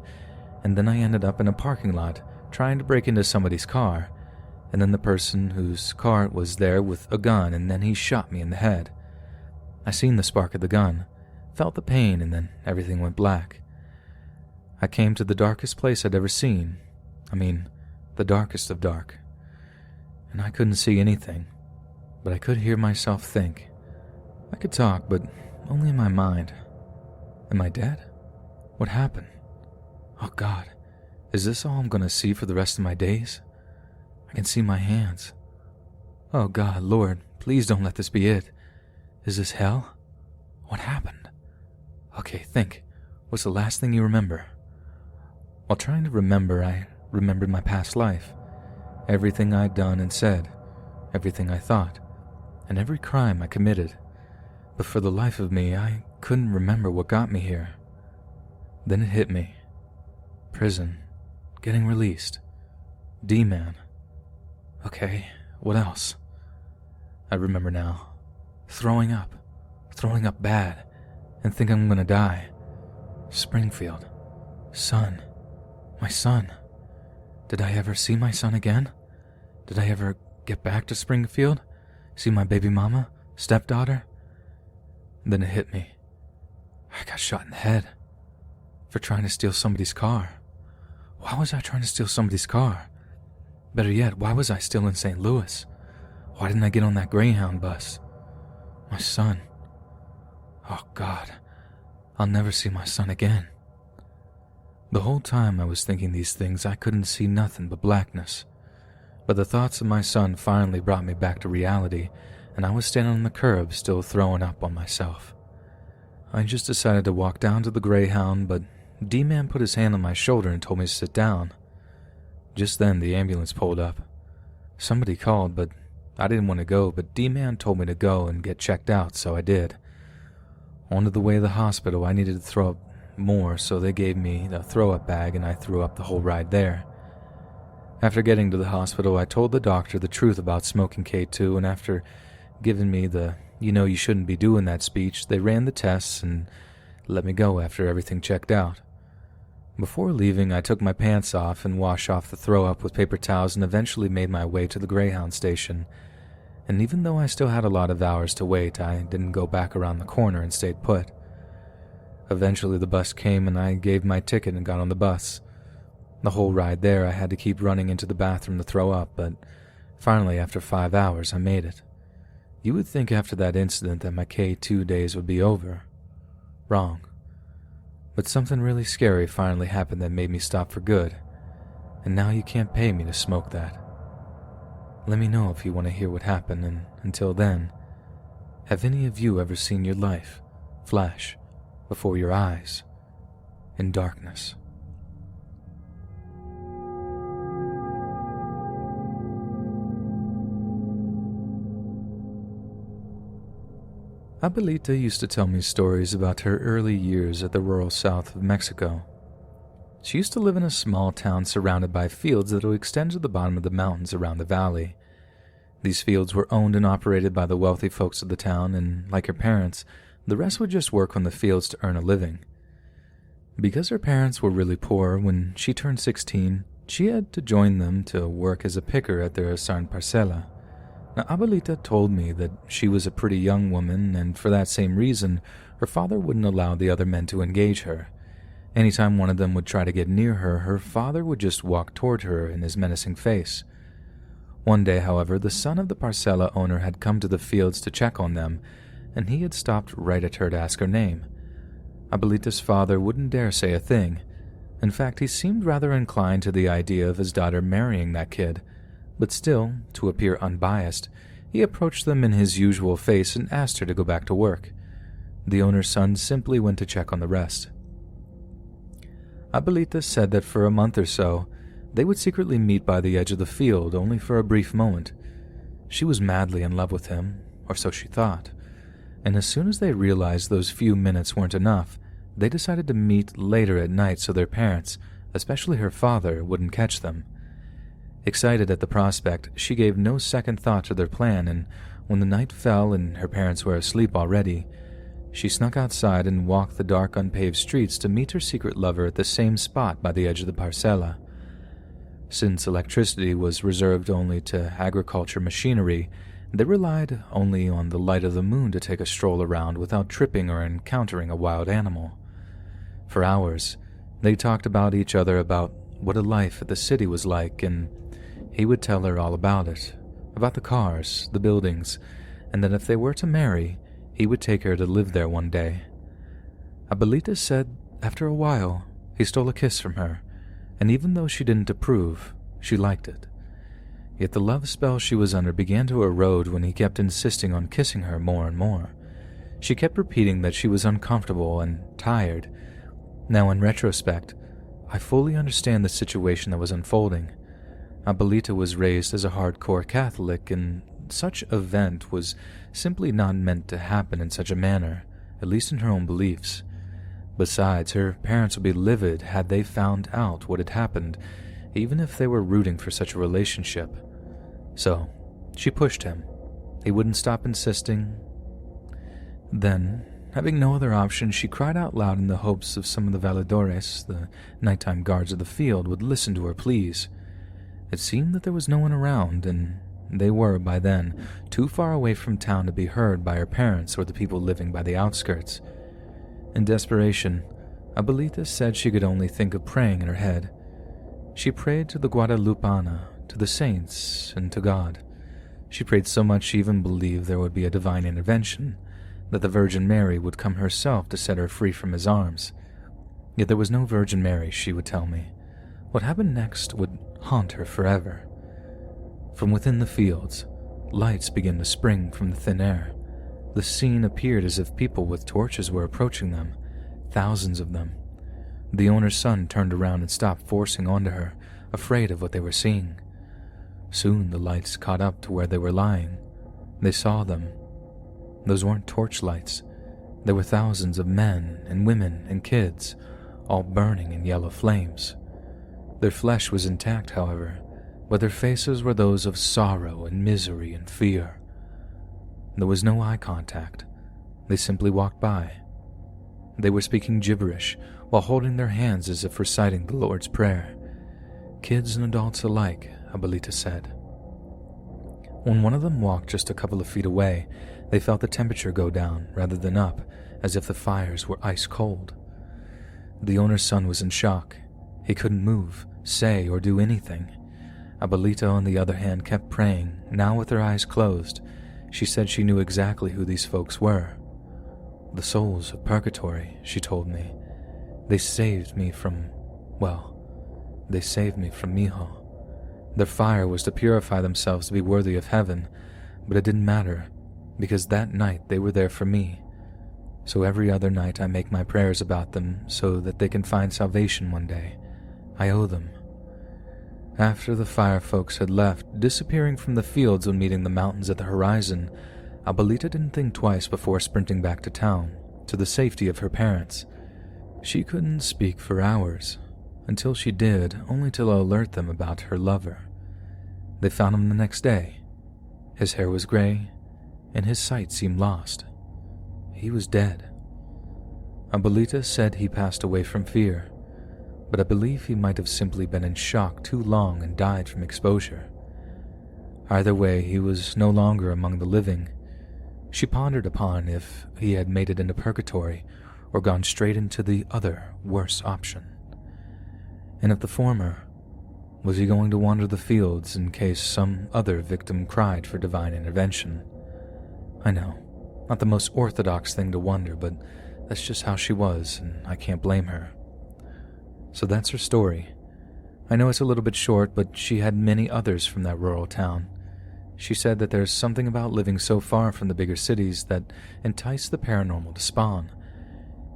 and then I ended up in a parking lot trying to break into somebody's car, and then the person whose car was there with a gun, and then he shot me in the head. I seen the spark of the gun, felt the pain, and then everything went black. I came to the darkest place I'd ever seen. I mean, the darkest of dark. And I couldn't see anything. But I could hear myself think. I could talk, but only in my mind. Am I dead? What happened? Oh God, is this all I'm gonna see for the rest of my days? I can see my hands. Oh God, Lord, please don't let this be it. Is this hell? What happened? Okay, think. What's the last thing you remember? While trying to remember, I remembered my past life. Everything I'd done and said. Everything I thought. And every crime I committed, but for the life of me, I couldn't remember what got me here. Then it hit me. Prison. Getting released. D-Man. Okay, what else? I remember now. Throwing up bad, and think I'm gonna die. Springfield. Son. My son. Did I ever see my son again? Did I ever get back to Springfield? See my baby mama? Stepdaughter? Then it hit me. I got shot in the head. For trying to steal somebody's car. Why was I trying to steal somebody's car? Better yet, why was I still in St. Louis? Why didn't I get on that Greyhound bus? My son. Oh God, I'll never see my son again. The whole time I was thinking these things, I couldn't see nothing but blackness. But the thoughts of my son finally brought me back to reality, and I was standing on the curb still throwing up on myself. I just decided to walk down to the Greyhound, but D-Man put his hand on my shoulder and told me to sit down. Just then the ambulance pulled up. Somebody called, but I didn't want to go, but D-Man told me to go and get checked out, so I did. On the way to the hospital, I needed to throw up more, so they gave me the throw-up bag and I threw up the whole ride there. After getting to the hospital, I told the doctor the truth about smoking K2, and after giving me the you shouldn't be doing that speech, they ran the tests and let me go after everything checked out. Before leaving, I took my pants off and washed off the throw-up with paper towels and eventually made my way to the Greyhound station. And even though I still had a lot of hours to wait, I didn't go back around the corner and stayed put. Eventually the bus came and I gave my ticket and got on the bus. The whole ride there, I had to keep running into the bathroom to throw up, but finally, after 5 hours, I made it. You would think after that incident that my K2 days would be over. Wrong. But something really scary finally happened that made me stop for good, and now you can't pay me to smoke that. Let me know if you want to hear what happened, and until then, have any of you ever seen your life flash before your eyes in darkness? Abuelita used to tell me stories about her early years at the rural south of Mexico. She used to live in a small town surrounded by fields that would extend to the bottom of the mountains around the valley. These fields were owned and operated by the wealthy folks of the town, and like her parents, the rest would just work on the fields to earn a living. Because her parents were really poor, when she turned 16, she had to join them to work as a picker at their assigned parcela. Now, Abuelita told me that she was a pretty young woman, and for that same reason, her father wouldn't allow the other men to engage her. Anytime one of them would try to get near her, her father would just walk toward her in his menacing face. One day, however, the son of the parcela owner had come to the fields to check on them, and he had stopped right at her to ask her name. Abuelita's father wouldn't dare say a thing. In fact, he seemed rather inclined to the idea of his daughter marrying that kid, but still, to appear unbiased, he approached them in his usual face and asked her to go back to work. The owner's son simply went to check on the rest. Abuelita said that for a month or so, they would secretly meet by the edge of the field only for a brief moment. She was madly in love with him, or so she thought, and as soon as they realized those few minutes weren't enough, they decided to meet later at night so their parents, especially her father, wouldn't catch them. Excited at the prospect, she gave no second thought to their plan, and when the night fell and her parents were asleep already, she snuck outside and walked the dark unpaved streets to meet her secret lover at the same spot by the edge of the parcela. Since electricity was reserved only to agriculture machinery, they relied only on the light of the moon to take a stroll around without tripping or encountering a wild animal. For hours, they talked about each other, about what a life at the city was like, and he would tell her all about it, about the cars, the buildings, and that if they were to marry, he would take her to live there one day. Abuelita said after a while, he stole a kiss from her, and even though she didn't approve, she liked it. Yet the love spell she was under began to erode when he kept insisting on kissing her more and more. She kept repeating that she was uncomfortable and tired. Now, in retrospect, I fully understand the situation that was unfolding. Abuelita was raised as a hardcore Catholic, and such event was simply not meant to happen in such a manner, at least in her own beliefs. Besides, her parents would be livid had they found out what had happened, even if they were rooting for such a relationship. So, she pushed him. He wouldn't stop insisting. Then, having no other option, she cried out loud in the hopes of some of the valedores, the nighttime guards of the field, would listen to her pleas. It seemed that there was no one around, and they were, by then, too far away from town to be heard by her parents or the people living by the outskirts. In desperation, Abuelita said she could only think of praying in her head. She prayed to the Guadalupana, to the saints, and to God. She prayed so much she even believed there would be a divine intervention, that the Virgin Mary would come herself to set her free from his arms. Yet there was no Virgin Mary, she would tell me. What happened next would haunt her forever. From within the fields, lights began to spring from the thin air. The scene appeared as if people with torches were approaching them, thousands of them. The owner's son turned around and stopped forcing onto her, afraid of what they were seeing. Soon the lights caught up to where they were lying. They saw them. Those weren't torchlights. There were thousands of men and women and kids, all burning in yellow flames. Their flesh was intact, however, but their faces were those of sorrow and misery and fear. There was no eye contact. They simply walked by. They were speaking gibberish while holding their hands as if reciting the Lord's Prayer. Kids and adults alike, Abuelita said. When one of them walked just a couple of feet away, they felt the temperature go down rather than up, as if the fires were ice cold. The owner's son was in shock. He couldn't move, say, or do anything. Abuelita, on the other hand, kept praying, now with her eyes closed. She said she knew exactly who these folks were. The souls of purgatory, she told me. They saved me from, they saved me from Mijo. Their fire was to purify themselves to be worthy of heaven, but it didn't matter, because that night they were there for me. So every other night I make my prayers about them so that they can find salvation one day. I owe them. After the fire folks had left, disappearing from the fields and meeting the mountains at the horizon, Abuelita didn't think twice before sprinting back to town, to the safety of her parents. She couldn't speak for hours, until she did, only to alert them about her lover. They found him the next day. His hair was gray, and his sight seemed lost. He was dead. Abuelita said he passed away from fear, but I believe he might have simply been in shock too long and died from exposure. Either way, he was no longer among the living. She pondered upon if he had made it into purgatory or gone straight into the other, worse option. And if the former, was he going to wander the fields in case some other victim cried for divine intervention? I know, not the most orthodox thing to wonder, but that's just how she was, and I can't blame her. So that's her story. I know it's a little bit short, but she had many others from that rural town. She said that there's something about living so far from the bigger cities that entice the paranormal to spawn.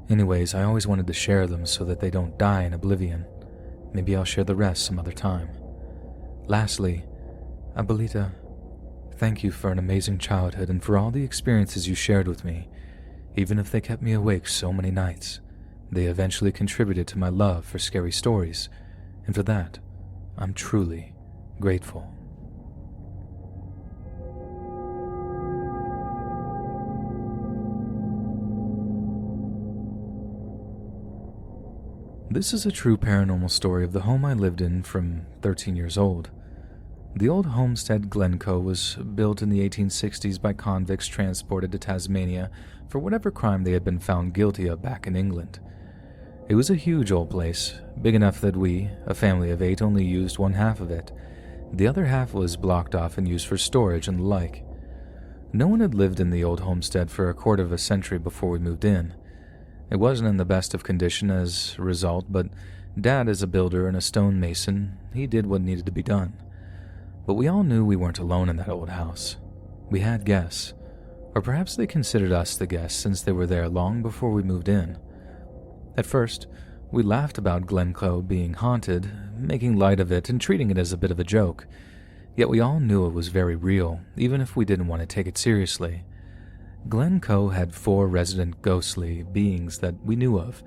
Anyways, I always wanted to share them so that they don't die in oblivion. Maybe I'll share the rest some other time. Lastly, Abuelita, thank you for an amazing childhood and for all the experiences you shared with me. Even if they kept me awake so many nights, they eventually contributed to my love for scary stories, and for that, I'm truly grateful. This is a true paranormal story of the home I lived in from 13 years old. The old homestead Glencoe was built in the 1860s by convicts transported to Tasmania for whatever crime they had been found guilty of back in England. It was a huge old place, big enough that we, a family of 8, only used one half of it. The other half was blocked off and used for storage and the like. No one had lived in the old homestead for a quarter of a century before we moved in. It wasn't in the best of condition as a result, but Dad, as a builder and a stonemason, he did what needed to be done. But we all knew we weren't alone in that old house. We had guests, or perhaps they considered us the guests since they were there long before we moved in. At first, we laughed about Glencoe being haunted, making light of it and treating it as a bit of a joke. Yet we all knew it was very real, even if we didn't want to take it seriously. Glencoe had 4 resident ghostly beings that we knew of.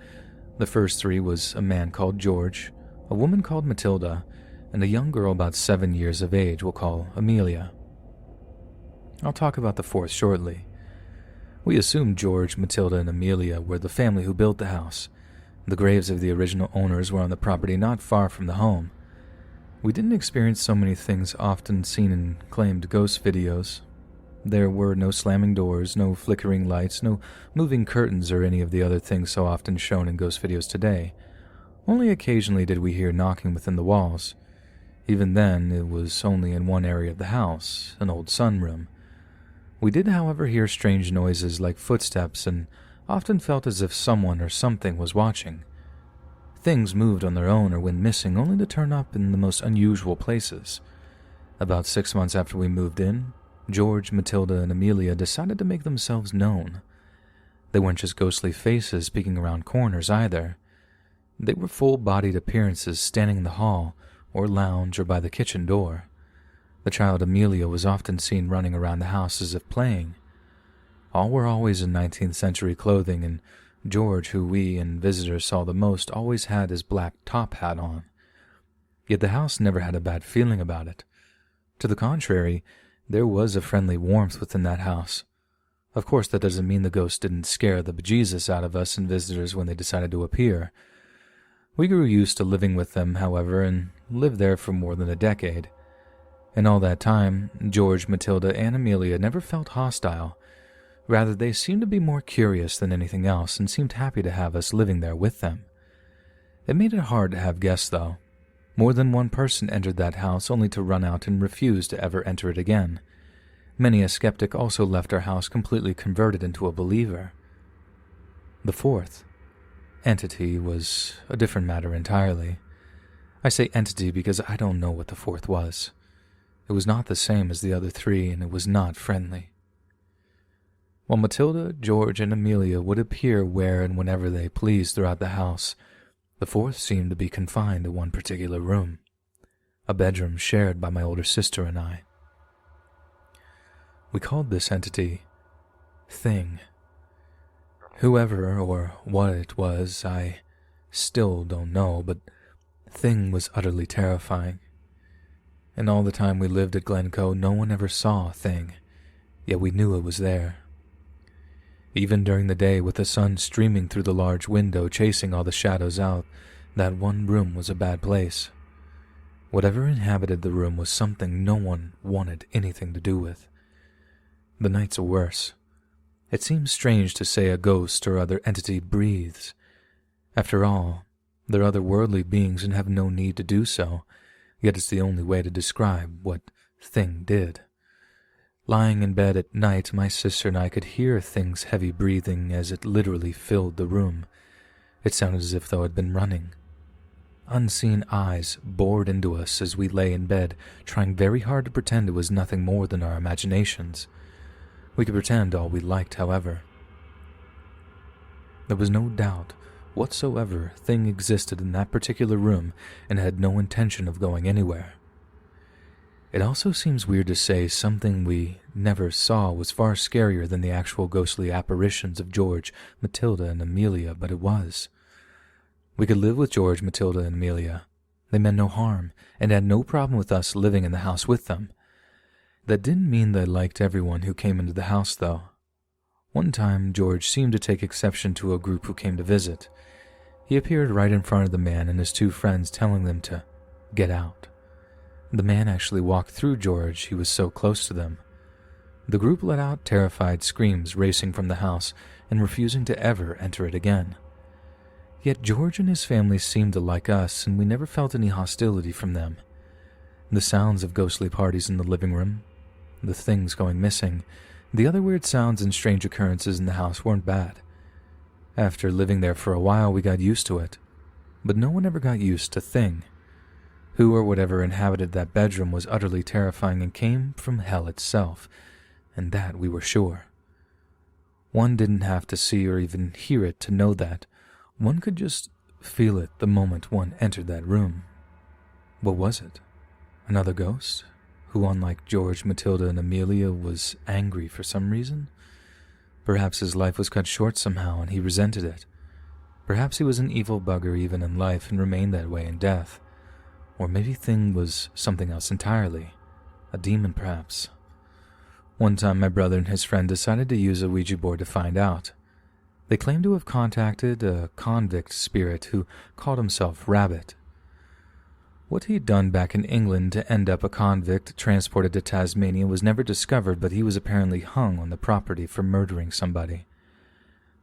The first 3 was a man called George, a woman called Matilda, and a young girl about 7 years of age we'll call Amelia. I'll talk about the 4th shortly. We assumed George, Matilda, and Amelia were the family who built the house. The graves of the original owners were on the property not far from the home. We didn't experience so many things often seen in claimed ghost videos. There were no slamming doors, no flickering lights, no moving curtains or any of the other things so often shown in ghost videos today. Only occasionally did we hear knocking within the walls. Even then, it was only in one area of the house, an old sunroom. We did, however, hear strange noises like footsteps and often felt as if someone or something was watching. Things moved on their own or went missing, only to turn up in the most unusual places. About 6 months after we moved in, George, Matilda, and Amelia decided to make themselves known. They weren't just ghostly faces peeking around corners either. They were full-bodied appearances standing in the hall or lounge or by the kitchen door. The child Amelia was often seen running around the house as if playing. All were always in 19th century clothing, and George, who we and visitors saw the most, always had his black top hat on. Yet the house never had a bad feeling about it. To the contrary, there was a friendly warmth within that house. Of course, that doesn't mean the ghosts didn't scare the bejesus out of us and visitors when they decided to appear. We grew used to living with them, however, and lived there for more than a decade. In all that time, George, Matilda, and Amelia never felt hostile. Rather, they seemed to be more curious than anything else and seemed happy to have us living there with them. It made it hard to have guests, though. More than one person entered that house only to run out and refuse to ever enter it again. Many a skeptic also left our house completely converted into a believer. The 4th entity was a different matter entirely. I say entity because I don't know what the 4th was. It was not the same as the other 3, and it was not friendly. While Matilda, George, and Amelia would appear where and whenever they pleased throughout the house, the 4th seemed to be confined to one particular room, a bedroom shared by my older sister and I. We called this entity thing. Whoever or what it was, I still don't know, but thing was utterly terrifying. And all the time we lived at Glencoe, no one ever saw thing, yet we knew it was there. Even during the day, with the sun streaming through the large window chasing all the shadows out, that one room was a bad place. Whatever inhabited the room was something no one wanted anything to do with. The nights are worse. It seems strange to say a ghost or other entity breathes. After all, they're otherworldly beings and have no need to do so, yet it's the only way to describe what thing did. Lying in bed at night, my sister and I could hear thing's heavy breathing as it literally filled the room. It sounded as if though it had been running. Unseen eyes bored into us as we lay in bed, trying very hard to pretend it was nothing more than our imaginations. We could pretend all we liked, however. There was no doubt whatsoever thing existed in that particular room and had no intention of going anywhere. It also seems weird to say something we never saw was far scarier than the actual ghostly apparitions of George, Matilda, and Amelia, but it was. We could live with George, Matilda, and Amelia. They meant no harm, and had no problem with us living in the house with them. That didn't mean they liked everyone who came into the house, though. One time, George seemed to take exception to a group who came to visit. He appeared right in front of the man and his two friends, telling them to get out. The man actually walked through George, he was so close to them. The group let out terrified screams racing from the house and refusing to ever enter it again. Yet George and his family seemed to like us, and we never felt any hostility from them. The sounds of ghostly parties in the living room, the things going missing, the other weird sounds and strange occurrences in the house weren't bad. After living there for a while, we got used to it. But no one ever got used to thing. Who or whatever inhabited that bedroom was utterly terrifying and came from hell itself, and that we were sure. One didn't have to see or even hear it to know that. One could just feel it the moment one entered that room. What was it? Another ghost? Who, unlike George, Matilda, and Amelia, was angry for some reason? Perhaps his life was cut short somehow and he resented it. Perhaps he was an evil bugger even in life and remained that way in death. Or maybe thing was something else entirely. A demon, perhaps. One time my brother and his friend decided to use a Ouija board to find out. They claimed to have contacted a convict spirit who called himself Rabbit. What he'd done back in England to end up a convict transported to Tasmania was never discovered, but he was apparently hung on the property for murdering somebody.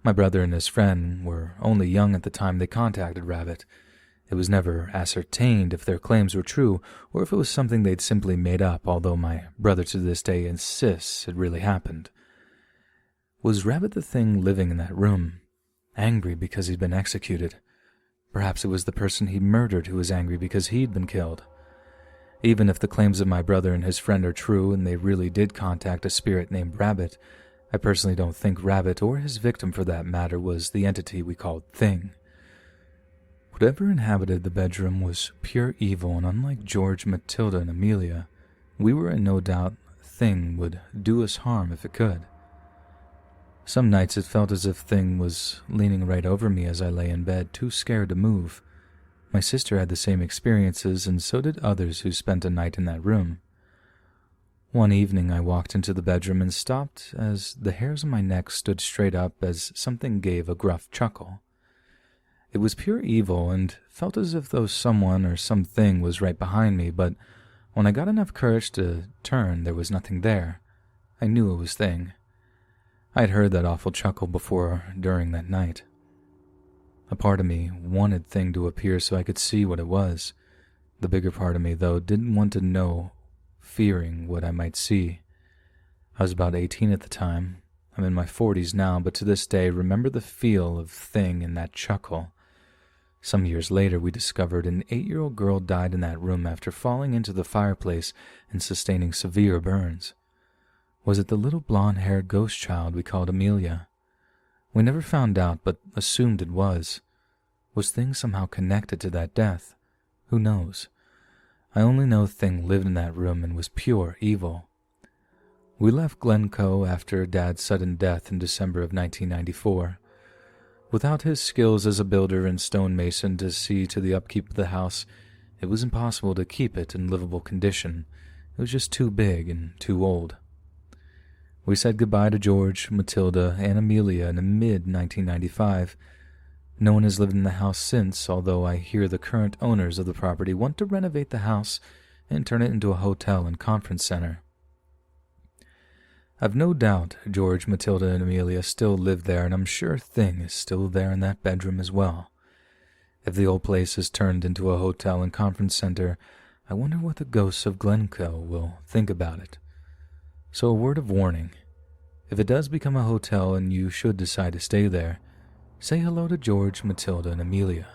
My brother and his friend were only young at the time they contacted Rabbit. It was never ascertained if their claims were true or if it was something they'd simply made up, although my brother to this day insists it really happened. Was Rabbit the thing living in that room, angry because he'd been executed? Perhaps it was the person he murdered who was angry because he'd been killed. Even if the claims of my brother and his friend are true and they really did contact a spirit named Rabbit, I personally don't think Rabbit, or his victim for that matter, was the entity we called Thing. Whatever inhabited the bedroom was pure evil, and unlike George, Matilda, and Amelia, we were in no doubt Thing would do us harm if it could. Some nights it felt as if Thing was leaning right over me as I lay in bed, too scared to move. My sister had the same experiences, and so did others who spent a night in that room. One evening I walked into the bedroom and stopped as the hairs on my neck stood straight up as something gave a gruff chuckle. It was pure evil and felt as if though someone or something was right behind me, but when I got enough courage to turn, there was nothing there. I knew it was Thing. I'd heard that awful chuckle before during that night. A part of me wanted Thing to appear so I could see what it was. The bigger part of me, though, didn't want to know, fearing what I might see. I was about 18 at the time. I'm in my 40s now, but to this day remember the feel of Thing in that chuckle. Some years later, we discovered an 8-year-old girl died in that room after falling into the fireplace and sustaining severe burns. Was it the little blonde-haired ghost child we called Amelia? We never found out, but assumed it was. Was Thing somehow connected to that death? Who knows? I only know Thing lived in that room and was pure evil. We left Glencoe after Dad's sudden death in December of 1994. Without his skills as a builder and stonemason to see to the upkeep of the house, it was impossible to keep it in livable condition. It was just too big and too old. We said goodbye to George, Matilda, and Amelia in mid-1995. No one has lived in the house since, although I hear the current owners of the property want to renovate the house and turn it into a hotel and conference center. I've no doubt George, Matilda, and Amelia still live there, and I'm sure Thing is still there in that bedroom as well. If the old place is turned into a hotel and conference center, I wonder what the ghosts of Glencoe will think about it. So a word of warning. If it does become a hotel and you should decide to stay there, say hello to George, Matilda, and Amelia.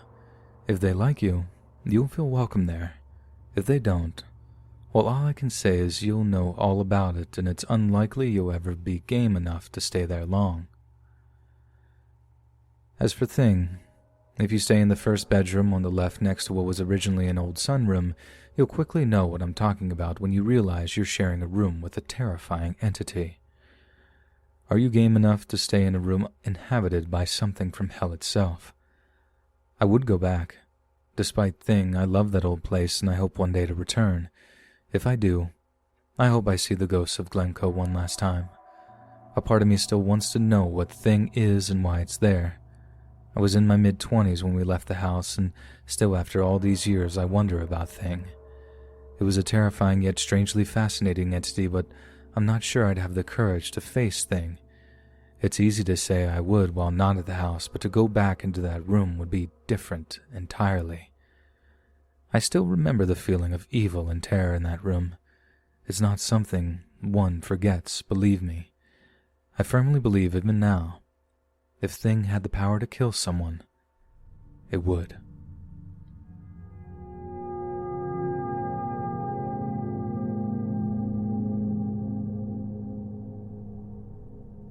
If they like you, you'll feel welcome there. If they don't, well, all I can say is you'll know all about it, and it's unlikely you'll ever be game enough to stay there long. As for Thing, if you stay in the first bedroom on the left next to what was originally an old sunroom, you'll quickly know what I'm talking about when you realize you're sharing a room with a terrifying entity. Are you game enough to stay in a room inhabited by something from hell itself? I would go back. Despite Thing, I love that old place and I hope one day to return. If I do, I hope I see the ghosts of Glencoe one last time. A part of me still wants to know what Thing is and why it's there. I was in my mid-20s when we left the house, and still after all these years I wonder about Thing. It was a terrifying yet strangely fascinating entity, but I'm not sure I'd have the courage to face Thing. It's easy to say I would while not at the house, but to go back into that room would be different entirely. I still remember the feeling of evil and terror in that room. It's not something one forgets, believe me. I firmly believe even now, if Thing had the power to kill someone, it would.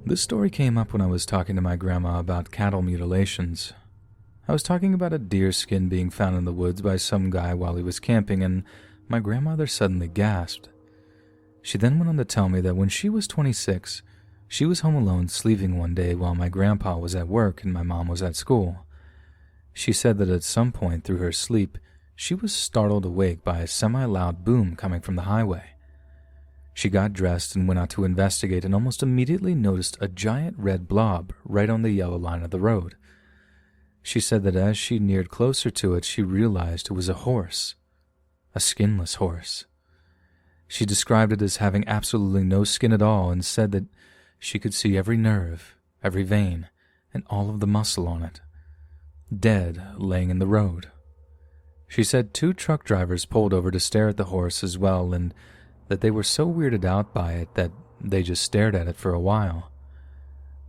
This story came up when I was talking to my grandma about cattle mutilations. I was talking about a deer skin being found in the woods by some guy while he was camping, and my grandmother suddenly gasped. She then went on to tell me that when she was 26, she was home alone sleeping one day while my grandpa was at work and my mom was at school. She said that at some point through her sleep, she was startled awake by a semi-loud boom coming from the highway. She got dressed and went out to investigate and almost immediately noticed a giant red blob right on the yellow line of the road. She said that as she neared closer to it, she realized it was a horse, a skinless horse. She described it as having absolutely no skin at all and said that she could see every nerve, every vein, and all of the muscle on it, dead, laying in the road. She said 2 truck drivers pulled over to stare at the horse as well, and that they were so weirded out by it that they just stared at it for a while.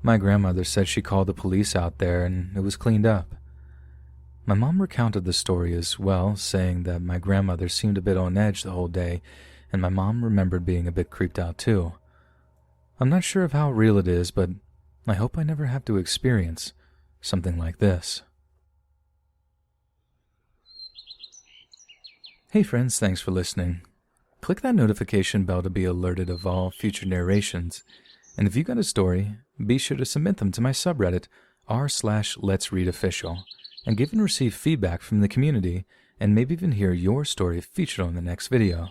My grandmother said she called the police out there and it was cleaned up. My mom recounted the story as well, saying that my grandmother seemed a bit on edge the whole day, and my mom remembered being a bit creeped out too. I'm not sure of how real it is, but I hope I never have to experience something like this. Hey friends, thanks for listening. Click that notification bell to be alerted of all future narrations. And if you got a story, be sure to submit them to my subreddit, r/letsreadofficial, and give and receive feedback from the community, and maybe even hear your story featured on the next video.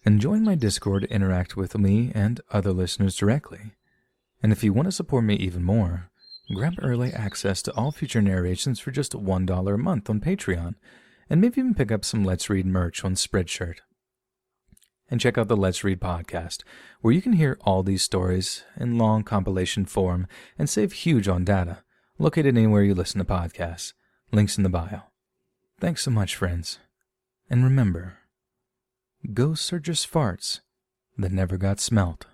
And join my Discord to interact with me and other listeners directly. And if you want to support me even more, grab early access to all future narrations for just $1 a month on Patreon, and maybe even pick up some Let's Read merch on Spreadshirt. And check out the Let's Read podcast, where you can hear all these stories in long compilation form and save huge on data, located anywhere you listen to podcasts. Links in the bio. Thanks so much, friends. And remember, ghosts are just farts that never got smelt.